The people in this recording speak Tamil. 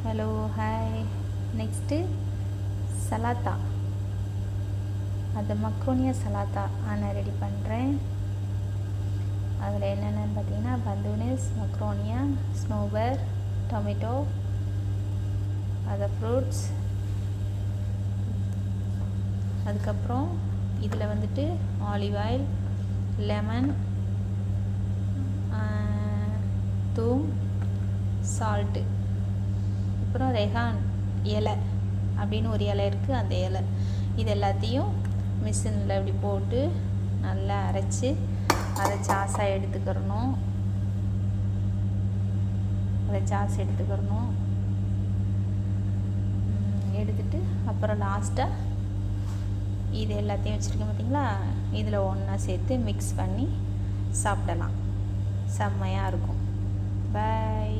Hello hi. நெக்ஸ்ட்டு சலாத்தா, அது மக்ரோனியா சலாத்தா நான் ரெடி பண்ணுறேன். அதில் என்னென்னு பார்த்தீங்கன்னா பந்தூனிஸ், மக்ரோனியா, ஸ்னோவர், டொமேட்டோ, ஃப்ரூட்ஸ். அதுக்கப்புறம் இதில் வந்துட்டு ஆலிவ் ஆயில், லெமன், தூம், சால்ட்டு, அப்புறம் ரெஹான் இலை அப்படின்னு ஒரு இலை இருக்குது, அந்த இலை. இது எல்லாத்தையும் மிஷினில் இப்படி போட்டு நல்லா அரைச்சி அதை சாஸாக எடுத்துக்கிறணும். எடுத்துட்டு அப்புறம் லாஸ்ட்டாக இது எல்லாத்தையும் வச்சுருக்கேன் பார்த்தீங்களா, இதில் ஒன்றா சேர்த்து மிக்ஸ் பண்ணி சாப்பிடலாம். செம்மையாக இருக்கும். பாய்.